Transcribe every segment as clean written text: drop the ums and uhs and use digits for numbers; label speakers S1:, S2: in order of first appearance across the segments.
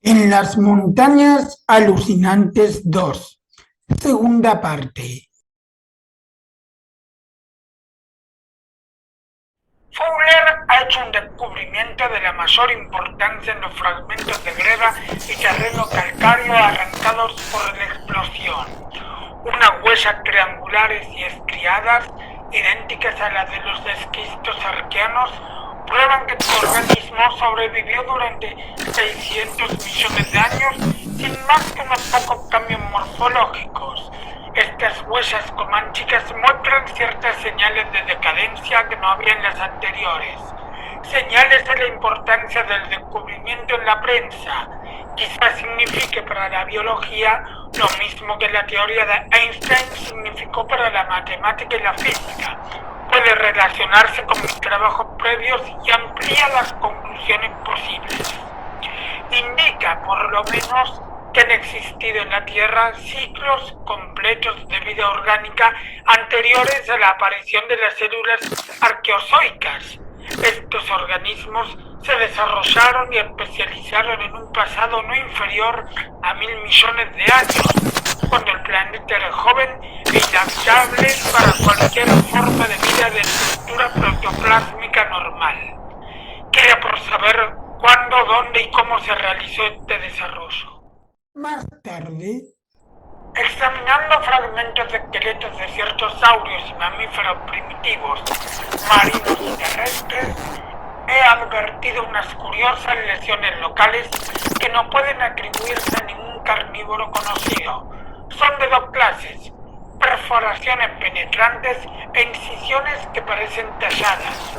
S1: En las montañas alucinantes 2, segunda parte. Fowler ha hecho un descubrimiento de la mayor importancia en los fragmentos de grava y terreno calcáreo arrancados por la explosión. Unas huellas triangulares y estriadas, idénticas a las de los esquistos arqueanos, prueban que tu organismo sobrevivió durante 600 millones de años sin más que unos pocos cambios morfológicos. Estas huellas cománchicas muestran ciertas señales de decadencia que no había en las anteriores. Señales de la importancia del descubrimiento en la prensa. Quizás signifique para la biología lo mismo que la teoría de Einstein significó para la matemática y la física. Puede relacionarse con mis trabajos previos y amplía las conclusiones posibles. Indica, por lo menos, que han existido en la Tierra ciclos completos de vida orgánica anteriores a la aparición de las células arqueozoicas. Estos organismos se desarrollaron y especializaron en un pasado no inferior a 1.000 millones de años, cuando el planeta era joven e inadaptable para cualquier forma de vida de estructura protoplásmica normal. Queda por saber cuándo, dónde y cómo se realizó este desarrollo. Más tarde, examinando fragmentos de esqueletos de ciertos saurios y mamíferos primitivos, marinos y terrestres, he advertido unas curiosas lesiones locales que no pueden atribuirse a ningún carnívoro conocido. Son de dos clases: perforaciones penetrantes e incisiones que parecen talladas.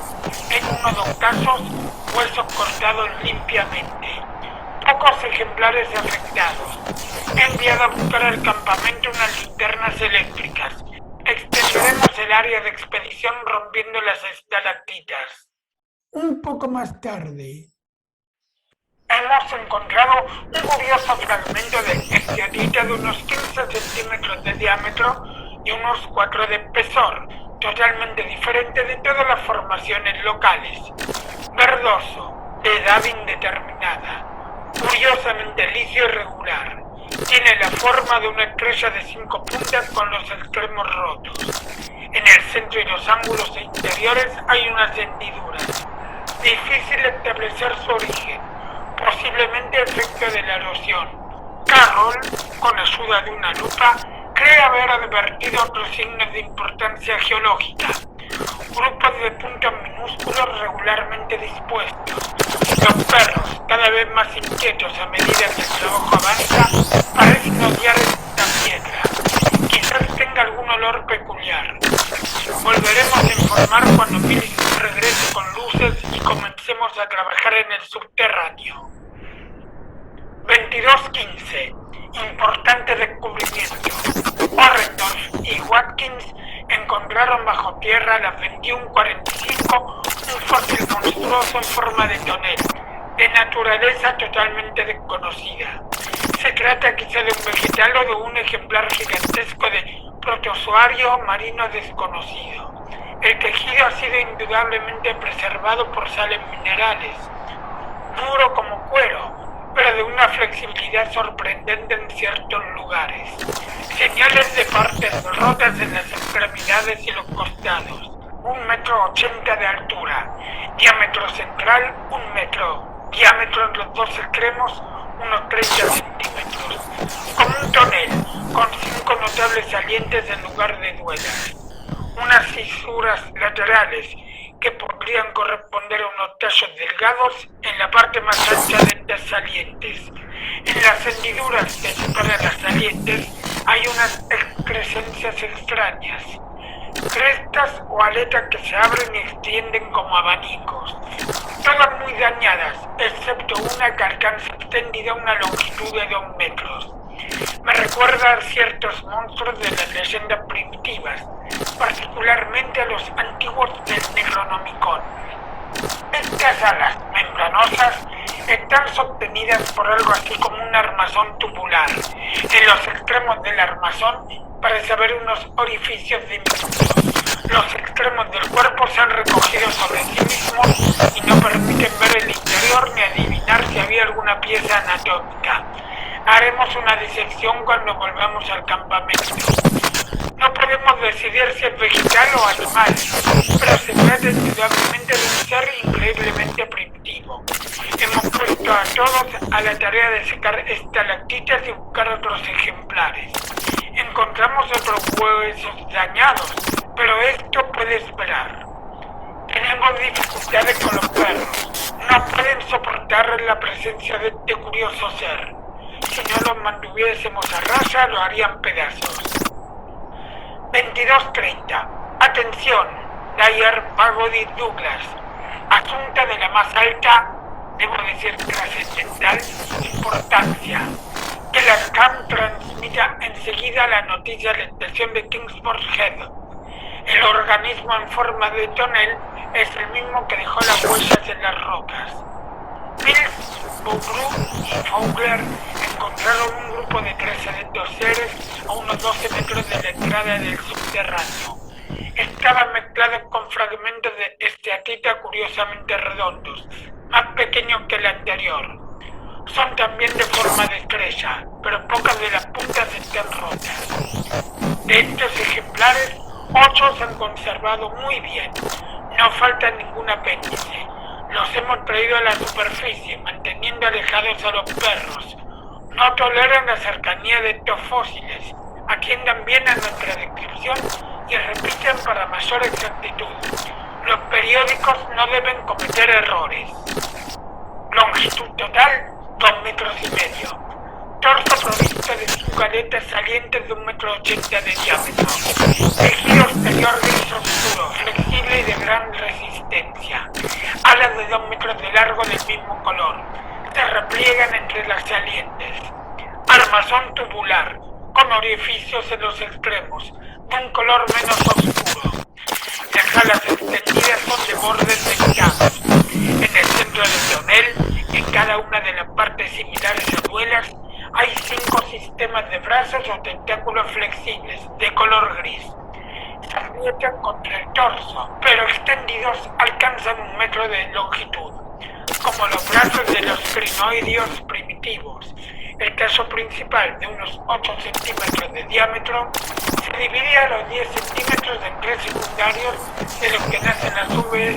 S1: En uno de los casos, huesos cortados limpiamente. Pocos ejemplares afectados. He enviado a buscar al campamento unas linternas eléctricas. Extenderemos el área de expedición rompiendo las estalactitas. Un poco más tarde, hemos encontrado un curioso fragmento de esteatita de unos 15 centímetros de diámetro y unos 4 de espesor, totalmente diferente de todas las formaciones locales. Verdoso, de edad indeterminada, curiosamente liso y regular. Tiene la forma de una estrella de 5 puntas con los extremos rotos. En el centro y los ángulos interiores hay unas hendiduras. Difícil establecer su origen, posiblemente efecto de la erosión. Carroll, con ayuda de una lupa, cree haber advertido otros signos de importancia geológica. Grupos de puntos minúsculos regularmente dispuestos. Los perros, cada vez más inquietos a medida que el trabajo avanza, parecen odiar esta piedra. Quizás tenga algún olor peculiar. Volveremos a informar cuando Phillips regrese con luces y comencemos a trabajar en el subterráneo. 22:15. Importante descubrimiento. Orendorff y Watkins encontraron bajo tierra a las 21:45 un fósil monstruoso en forma de tonel, de naturaleza totalmente desconocida. Se trata quizá de un vegetal o de un ejemplar gigantesco de protozoario marino desconocido. El tejido ha sido indudablemente preservado por sales minerales, duro como cuero, pero de una flexibilidad sorprendente en ciertos lugares. Señales de partes rotas en las extremidades y los costados. 1,80 m de altura. Diámetro central, 1 metro. Diámetro en los dos extremos, unos 30 centímetros. Como un tonel, con 5 notables salientes en lugar de duelas. Unas fisuras laterales que podrían corresponder a unos tallos delgados en la parte más ancha de estas salientes. En las hendiduras que separan las salientes hay unas excrescencias extrañas, crestas o aletas que se abren y extienden como abanicos, todas muy dañadas, excepto una que alcanza extendida una longitud de 2 metros. Me recuerda a ciertos monstruos de las leyendas primitivas, particularmente a los antiguos del Necronomicon. Estas alas membranosas están sostenidas por algo así como un armazón tubular. En los extremos del armazón parece haber unos orificios diminutos. Los extremos del cuerpo se han recogido sobre sí mismos y no permiten ver el interior ni adivinar si había alguna pieza anatómica. Haremos una disección cuando volvamos al campamento. No podemos decidir si es vegetal o animal, pero se trata indudablemente de un ser increíblemente primitivo. Hemos puesto a todos a la tarea de secar estalactitas y buscar otros ejemplares. Encontramos otros huesos dañados, pero esto puede esperar. Tenemos dificultades con los perros. No pueden soportar la presencia de este curioso ser. Si no los mantuviésemos a raya, lo harían pedazos. 22:30. Atención, Dyer Pagody Douglas. Asunto de la más alta, debo decir trascendental, importancia. Que la CAM transmita enseguida la noticia de la estación de Kingsport Head. El organismo en forma de tonel es el mismo que dejó las huellas en las rocas. Mills, Boudreau y Fowler encontraron un grupo de 13 de estos seres a unos 12 metros de la entrada del subterráneo. Estaban mezclados con fragmentos de esteatita curiosamente redondos, más pequeños que el anterior. Son también de forma de estrella, pero pocas de las puntas están rotas. De estos ejemplares, 8 se han conservado muy bien. No falta ningún apéndice. Los hemos traído a la superficie, manteniendo alejados a los perros. No toleran la cercanía de estos fósiles. Atiendan bien a nuestra descripción y repiten para mayor exactitud. Los periódicos no deben cometer errores. Longitud total, 2,5 metros. Torso provisto de 5 aletas salientes de 1,80 m de diámetro. Tejido exterior gris oscuro, flexible y de gran resistencia. Alas de 2 metros de largo del mismo color. Se repliegan entre las salientes. Armazón tubular, con orificios en los extremos, de un color menos oscuro. Las alas extendidas son de bordes delicados. En el centro del tonel, en cada una de las partes similares a ruedas, hay 5 sistemas de brazos o tentáculos flexibles, de color gris. Se aprietan contra el torso, pero extendidos alcanzan 1 metro de longitud, como los brazos de los crinoideos primitivos. El tallo principal, de unos 8 centímetros de diámetro, se divide a los 10 centímetros en 3 secundarios, de los que nacen a su vez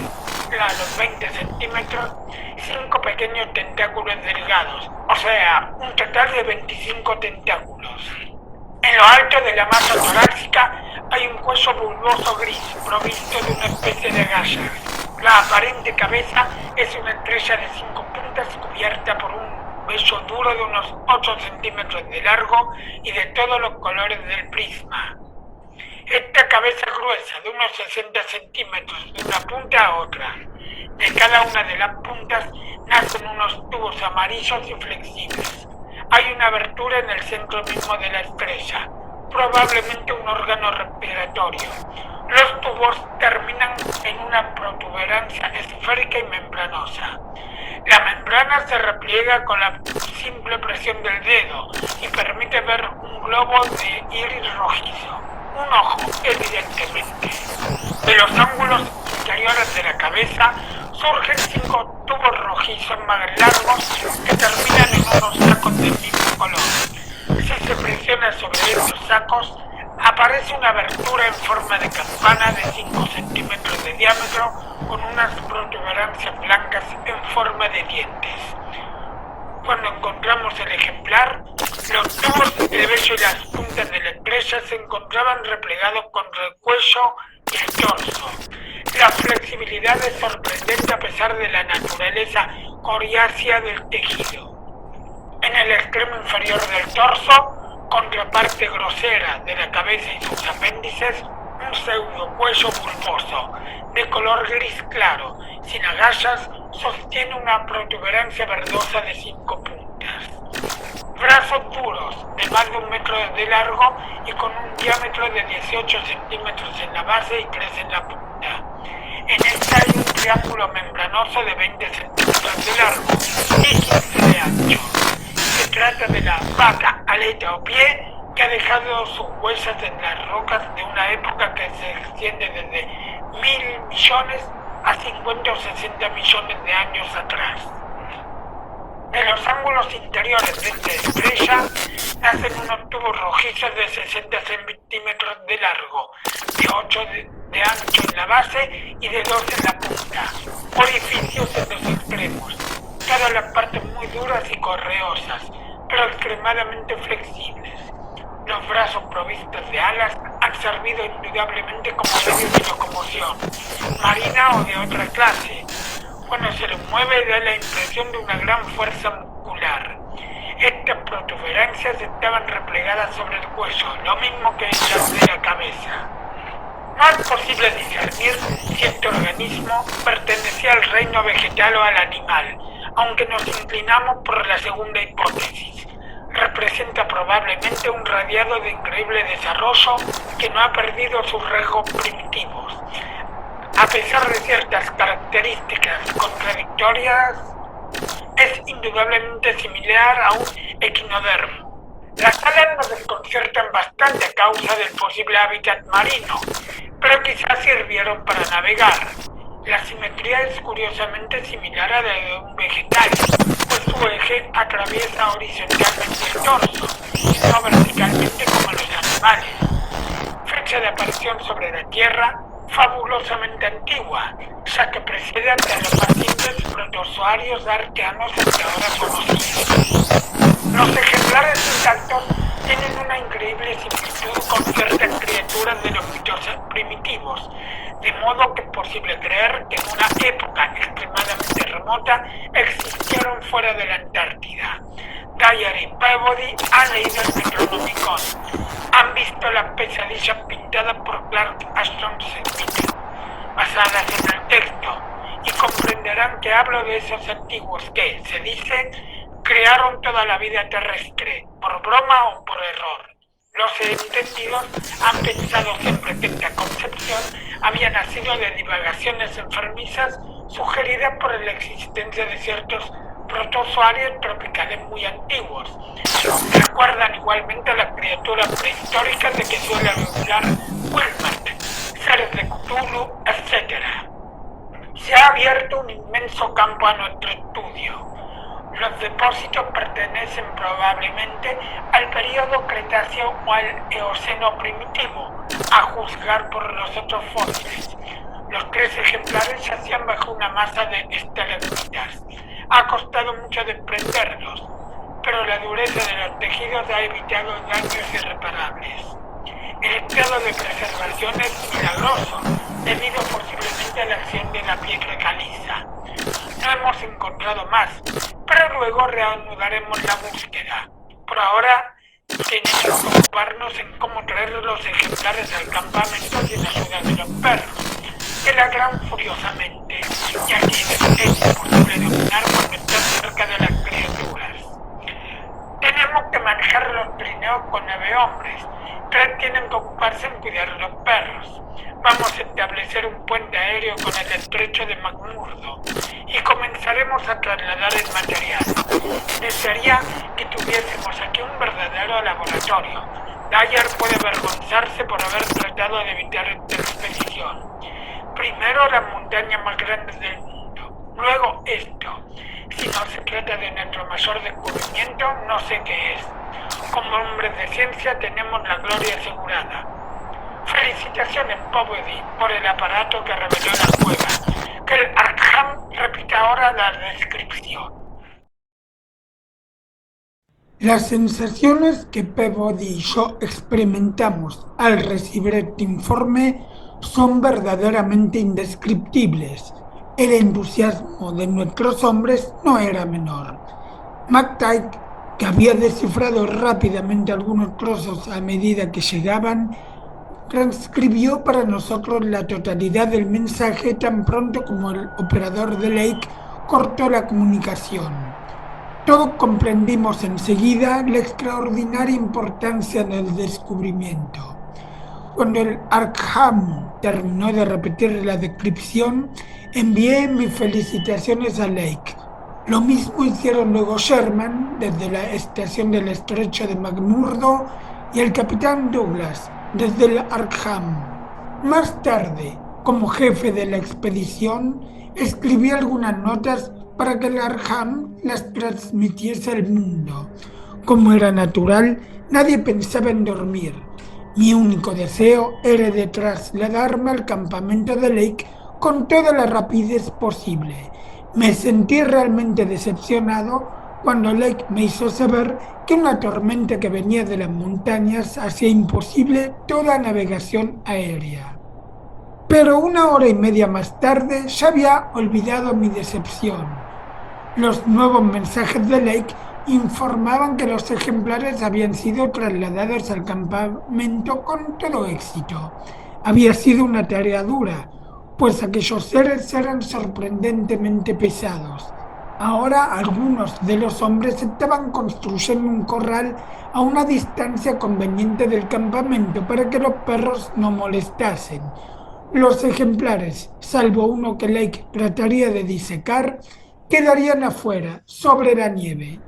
S1: a los 20 centímetros, 5 pequeños tentáculos delgados, o sea, un total de 25 tentáculos. En lo alto de la masa torácica hay un cuello bulboso gris, provisto de una especie de agallas. La aparente cabeza es una estrella de 5 puntas cubierta por un vello duro de unos 8 centímetros de largo y de todos los colores del prisma. Esta cabeza gruesa, de unos 60 centímetros de una punta a otra. De cada una de las puntas nacen unos tubos amarillos y flexibles. Hay una abertura en el centro mismo de la estrella, probablemente un órgano respiratorio. Los tubos terminan en una protuberancia esférica y membranosa. La membrana se repliega con la simple presión del dedo y permite ver un globo de iris rojizo. Un ojo, evidentemente. De los ángulos interiores de la cabeza surgen 5 tubos rojizos más largos que terminan en unos sacos del mismo color. Si se presiona sobre estos sacos, aparece una abertura en forma de campana de 5 centímetros de diámetro con unas protuberancias blancas en forma de dientes. Cuando encontramos el ejemplar, los tubos, el vello y las puntas de la estrella se encontraban replegados contra el cuello y el torso. La flexibilidad es sorprendente a pesar de la naturaleza coriácea del tejido. En el extremo inferior del torso, contraparte grosera de la cabeza y sus apéndices, un pseudo cuello bulboso, de color gris claro, sin agallas, sostiene una protuberancia verdosa de 5 puntas. Brazos duros, de más de 1 metro de largo y con un diámetro de 18 centímetros en la base y 3 en la punta. En esta hay un triángulo membranoso de 20 centímetros de largo y 15 de ancho. Se trata de la vaca, aleta o pie que ha dejado sus huellas en las rocas de una época que se extiende desde 1.000 millones a 50 o 60 millones de años atrás. De los ángulos interiores de esta estrella nacen unos tubos rojizos de 60 centímetros de largo, de 8 de ancho en la base y de 2 en la punta, orificios en los extremos, todas las partes muy duras y correosas, pero extremadamente flexibles. Los brazos provistos de alas han servido indudablemente como medios de locomoción, marina o de otra clase. Cuando se les mueve da la impresión de una gran fuerza muscular. Estas protuberancias estaban replegadas sobre el cuello, lo mismo que las de la cabeza. No es posible discernir si este organismo pertenecía al reino vegetal o al animal, aunque nos inclinamos por la segunda hipótesis. Representa probablemente un radiado de increíble desarrollo que no ha perdido sus rasgos primitivos. A pesar de ciertas características contradictorias, es indudablemente similar a un equinodermo. Las alas nos desconciertan bastante a causa del posible hábitat marino, pero quizás sirvieron para navegar. La simetría es curiosamente similar a la de un vegetal, pues su eje atraviesa horizontalmente el torso, y no verticalmente como los animales. Fecha de aparición sobre la Tierra fabulosamente antigua, ya que precede a los más simples protozoarios arqueanos hasta ahora conocidos. Los ejemplares intactos tienen una increíble similitud con ciertas criaturas de los mitos primitivos, de modo que es posible creer que en una época extremadamente remota existieron fuera de la Antártida. Dyer y Peabody han leído el Necronomicon, han visto las pesadillas pintadas por Clark Ashton Smith, basadas en el texto, y comprenderán que hablo de esos antiguos que, se dice, crearon toda la vida terrestre, por broma o por error. Los entendidos han pensado siempre que esta concepción había nacido de divagaciones enfermizas sugeridas por la existencia de ciertos protozoarios tropicales muy antiguos. Recuerdan igualmente a las criaturas prehistóricas de que suele hablar Wilmot, seres de Cthulhu, etc. Se ha abierto un inmenso campo a nuestro estudio. Los depósitos pertenecen probablemente al período Cretáceo o al Eoceno primitivo, a juzgar por los otros fósiles. Los 3 ejemplares yacían bajo una masa de estalagmitas. Ha costado mucho desprenderlos, pero la dureza de los tejidos ha evitado daños irreparables. El estado de preservación es milagroso, debido posiblemente a la acción de la piedra caliza. No hemos encontrado más, pero luego reanudaremos la búsqueda. Por ahora, tenemos que ocuparnos en cómo traer los ejemplares al campamento sin ayuda de los perros, que ladran furiosamente, ya que es imposible dominar cuando están cerca de las criaturas. Tenemos que manejar los trineos con 9 hombres, 3 tienen que ocuparse en cuidar a los perros. Vamos a establecer un puente aéreo con el estrecho de McMurdo y comenzaremos a trasladar el material. Desearía que tuviésemos aquí un verdadero laboratorio. Dyer puede avergonzarse por haber tratado de evitar esta expedición. Primero las montañas más grandes del mundo, luego esto. Si no se trata de nuestro mayor descubrimiento, no sé qué es. Como hombres de ciencia tenemos la gloria asegurada. Felicitaciones, Peabody, por el aparato que reveló la cueva. Que el Arkham repita ahora la descripción. Las sensaciones que Peabody y yo experimentamos al recibir este informe son verdaderamente indescriptibles. El entusiasmo de nuestros hombres no era menor. McTighe, que había descifrado rápidamente algunos trozos a medida que llegaban, transcribió para nosotros la totalidad del mensaje tan pronto como el operador de Lake cortó la comunicación. Todos comprendimos enseguida la extraordinaria importancia del descubrimiento. Cuando el Arkham terminó de repetir la descripción, envié mis felicitaciones a Lake. Lo mismo hicieron luego Sherman desde la estación del estrecho de McMurdo y el capitán Douglas desde el Arkham. Más tarde, como jefe de la expedición, escribí algunas notas para que el Arkham las transmitiese al mundo. Como era natural, nadie pensaba en dormir. Mi único deseo era de trasladarme al campamento de Lake con toda la rapidez posible. Me sentí realmente decepcionado cuando Lake me hizo saber que una tormenta que venía de las montañas hacía imposible toda navegación aérea. Pero 1 hora y media más tarde ya había olvidado mi decepción. Los nuevos mensajes de Lake informaban que los ejemplares habían sido trasladados al campamento con todo éxito. Había sido una tarea dura, pues aquellos seres eran sorprendentemente pesados. Ahora algunos de los hombres estaban construyendo un corral a una distancia conveniente del campamento para que los perros no molestasen. Los ejemplares, salvo uno que Lake trataría de disecar, quedarían afuera, sobre la nieve.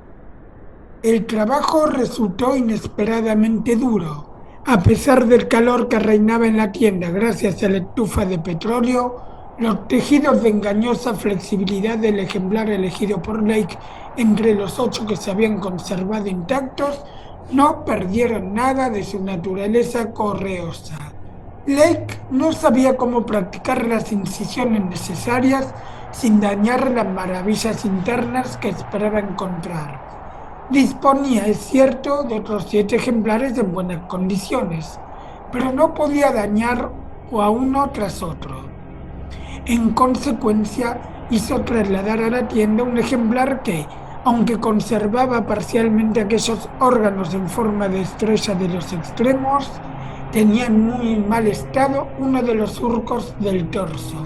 S1: El trabajo resultó inesperadamente duro. A pesar del calor que reinaba en la tienda gracias a la estufa de petróleo, los tejidos de engañosa flexibilidad del ejemplar elegido por Lake entre los 8 que se habían conservado intactos no perdieron nada de su naturaleza correosa. Lake no sabía cómo practicar las incisiones necesarias sin dañar las maravillas internas que esperaba encontrar. Disponía, es cierto, de otros 7 ejemplares en buenas condiciones, pero no podía dañar a uno tras otro. En consecuencia, hizo trasladar a la tienda un ejemplar que, aunque conservaba parcialmente aquellos órganos en forma de estrella de los extremos, tenía en muy mal estado uno de los surcos del torso.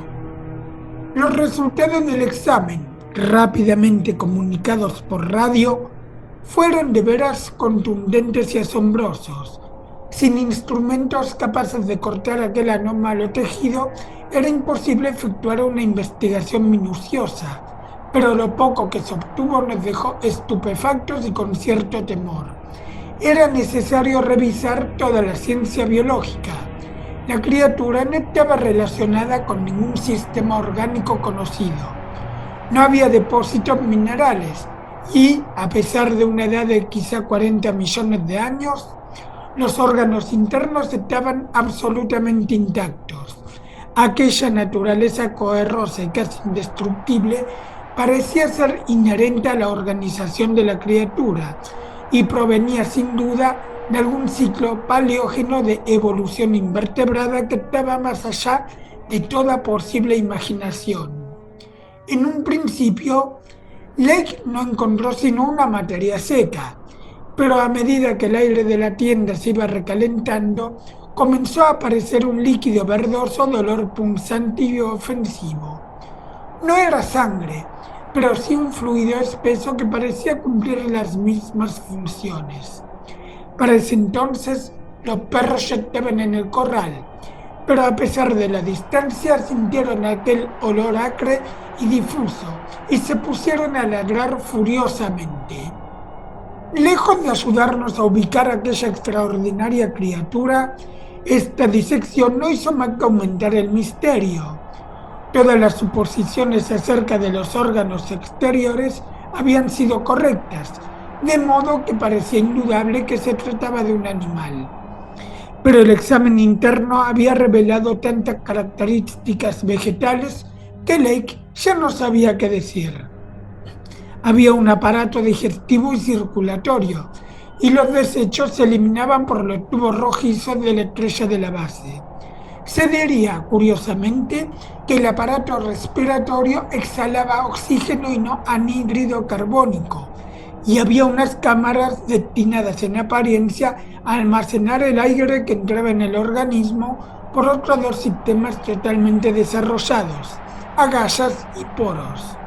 S1: Los resultados del examen, rápidamente comunicados por radio, fueron de veras contundentes y asombrosos. Sin instrumentos capaces de cortar aquel anómalo tejido, era imposible efectuar una investigación minuciosa, pero lo poco que se obtuvo nos dejó estupefactos y con cierto temor. Era necesario revisar toda la ciencia biológica. La criatura no estaba relacionada con ningún sistema orgánico conocido. No había depósitos minerales y, a pesar de una edad de quizá 40 millones de años, los órganos internos estaban absolutamente intactos. Aquella naturaleza coerrosa y casi indestructible parecía ser inherente a la organización de la criatura y provenía sin duda de algún ciclo paleógeno de evolución invertebrada que estaba más allá de toda posible imaginación. En un principio, Lake no encontró sino una materia seca, pero a medida que el aire de la tienda se iba recalentando, comenzó a aparecer un líquido verdoso de olor punzante y ofensivo. No era sangre, pero sí un fluido espeso que parecía cumplir las mismas funciones. Para ese entonces, los perros ya estaban en el corral, pero a pesar de la distancia sintieron aquel olor acre y difuso y se pusieron a ladrar furiosamente. Lejos de ayudarnos a ubicar a aquella extraordinaria criatura, esta disección no hizo más que aumentar el misterio. Todas las suposiciones acerca de los órganos exteriores habían sido correctas, de modo que parecía indudable que se trataba de un animal. Pero el examen interno había revelado tantas características vegetales que Lake ya no sabía qué decir. Había un aparato digestivo y circulatorio, y los desechos se eliminaban por los tubos rojizos de la estrella de la base. Se diría, curiosamente, que el aparato respiratorio exhalaba oxígeno y no anhídrido carbónico, y había unas cámaras destinadas en apariencia a almacenar el aire que entraba en el organismo por otros 2 sistemas totalmente desarrollados, agallas y poros.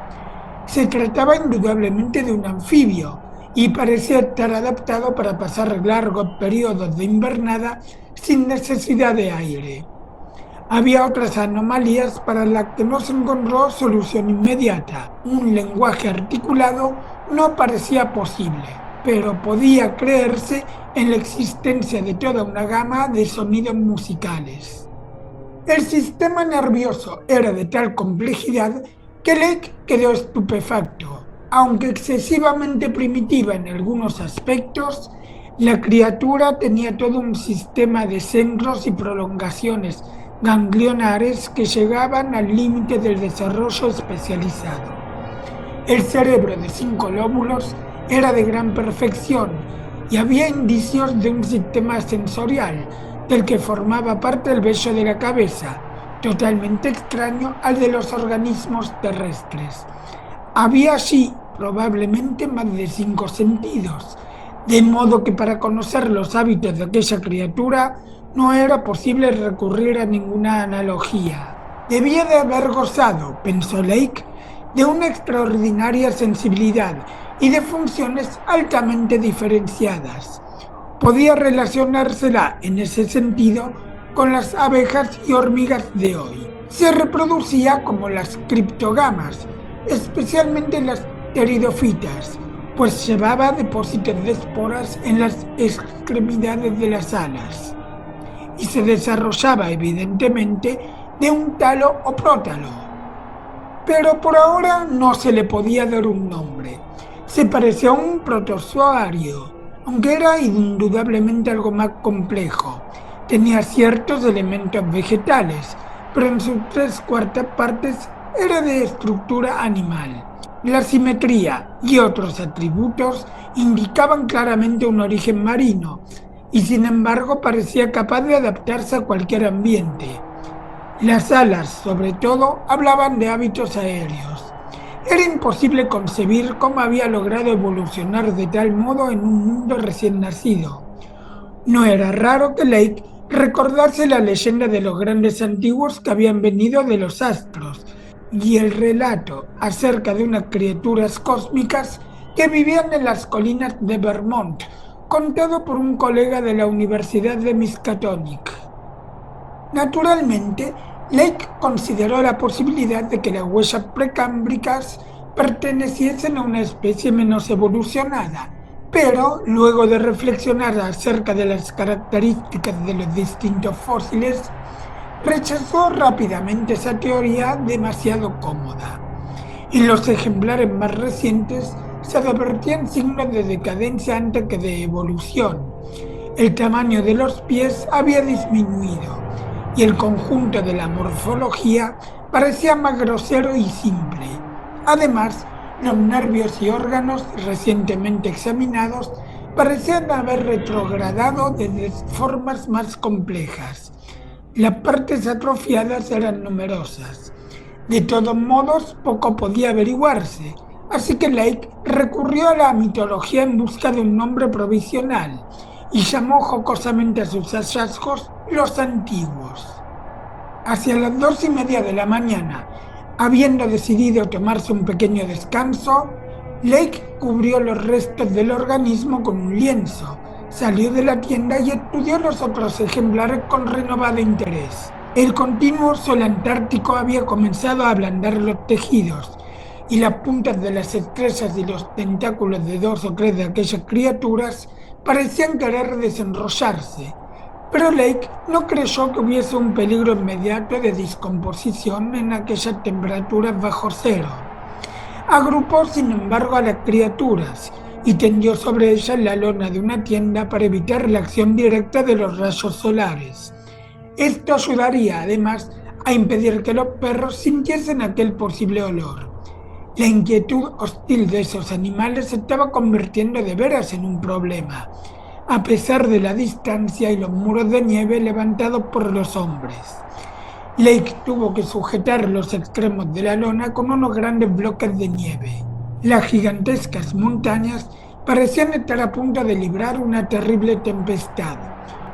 S1: Se trataba indudablemente de un anfibio y parecía estar adaptado para pasar largos periodos de invernada sin necesidad de aire. Había otras anomalías para las que no se encontró solución inmediata. Un lenguaje articulado no parecía posible. pero podía creerse en la existencia de toda una gama de sonidos musicales. El sistema nervioso era de tal complejidad que Lake quedó estupefacto. Aunque excesivamente primitiva en algunos aspectos, la criatura tenía todo un sistema de centros y prolongaciones ganglionares que llegaban al límite del desarrollo especializado. El cerebro de 5 lóbulos era de gran perfección y había indicios de un sistema sensorial del que formaba parte el vello de la cabeza, totalmente extraño al de los organismos terrestres. Había allí probablemente más de 5 sentidos, de modo que para conocer los hábitos de aquella criatura no era posible recurrir a ninguna analogía. Debía de haber gozado, pensó Lake, de una extraordinaria sensibilidad y de funciones altamente diferenciadas. Podía relacionársela en ese sentido con las abejas y hormigas de hoy. Se reproducía como las criptógamas, especialmente las pteridofitas, pues llevaba depósitos de esporas en las extremidades de las alas y se desarrollaba evidentemente de un talo o prótalo. Pero por ahora no se le podía dar un nombre. Se parecía a un protozoario, aunque era indudablemente algo más complejo. Tenía ciertos elementos vegetales, pero en sus 3/4 partes era de estructura animal. La simetría y otros atributos indicaban claramente un origen marino, y sin embargo parecía capaz de adaptarse a cualquier ambiente. Las alas, sobre todo, hablaban de hábitos aéreos. Era imposible concebir cómo había logrado evolucionar de tal modo en un mundo recién nacido. No era raro que Lake recordase la leyenda de los grandes antiguos que habían venido de los astros y el relato acerca de unas criaturas cósmicas que vivían en las colinas de Vermont, contado por un colega de la Universidad de Miskatonic. Naturalmente, Lake consideró la posibilidad de que las huellas precámbricas perteneciesen a una especie menos evolucionada, pero luego de reflexionar acerca de las características de los distintos fósiles, rechazó rápidamente esa teoría demasiado cómoda. En los ejemplares más recientes se advertían signos de decadencia antes que de evolución. El tamaño de los pies había disminuido y el conjunto de la morfología parecía más grosero y simple. Además, los nervios y órganos recientemente examinados parecían haber retrogradado desde formas más complejas. Las partes atrofiadas eran numerosas. De todos modos, poco podía averiguarse, así que Lake recurrió a la mitología en busca de un nombre provisional y llamó jocosamente a sus hallazgos los antiguos. Hacia las 2:30 de la mañana, habiendo decidido tomarse un pequeño descanso, Lake cubrió los restos del organismo con un lienzo, salió de la tienda y estudió los otros ejemplares con renovado interés. El continuo sol antártico había comenzado a ablandar los tejidos, y las puntas de las estrellas y los tentáculos de 2 o 3 de aquellas criaturas parecían querer desenrollarse, pero Lake no creyó que hubiese un peligro inmediato de descomposición en aquellas temperaturas bajo cero. Agrupó sin embargo a las criaturas y tendió sobre ellas la lona de una tienda para evitar la acción directa de los rayos solares. Esto ayudaría además a impedir que los perros sintiesen aquel posible olor. La inquietud hostil de esos animales se estaba convirtiendo de veras en un problema, a pesar de la distancia y los muros de nieve levantados por los hombres. Lake tuvo que sujetar los extremos de la lona con unos grandes bloques de nieve. Las gigantescas montañas parecían estar a punto de librar una terrible tempestad.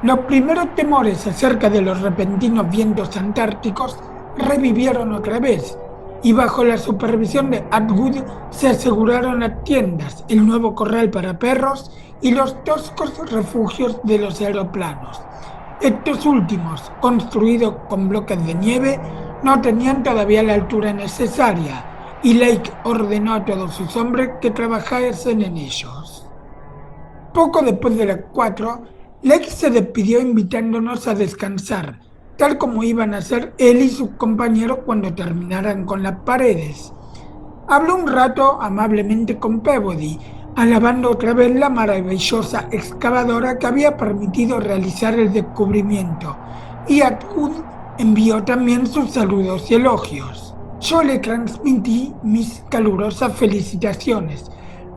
S1: Los primeros temores acerca de los repentinos vientos antárticos revivieron otra vez, y bajo la supervisión de Atwood se aseguraron las tiendas, el nuevo corral para perros y los toscos refugios de los aeroplanos. Estos últimos, construidos con bloques de nieve, no tenían todavía la altura necesaria, y Lake ordenó a todos sus hombres que trabajasen en ellos. Poco después de las 4, Lex se despidió invitándonos a descansar, tal como iban a hacer él y sus compañeros cuando terminaran con las paredes. Habló un rato amablemente con Peabody, alabando otra vez la maravillosa excavadora que había permitido realizar el descubrimiento, y Atwood envió también sus saludos y elogios. Yo le transmití mis calurosas felicitaciones,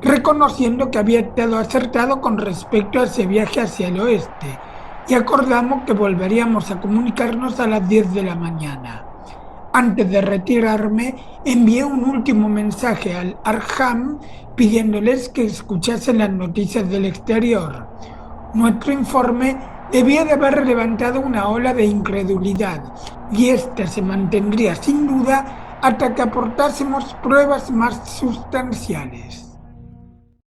S1: reconociendo que había estado acertado con respecto a ese viaje hacia el oeste, y acordamos que volveríamos a comunicarnos a las 10 de la mañana. Antes de retirarme, envié un último mensaje al Arkham pidiéndoles que escuchasen las noticias del exterior. Nuestro informe debía de haber levantado una ola de incredulidad, y ésta se mantendría sin duda hasta que aportásemos pruebas más sustanciales.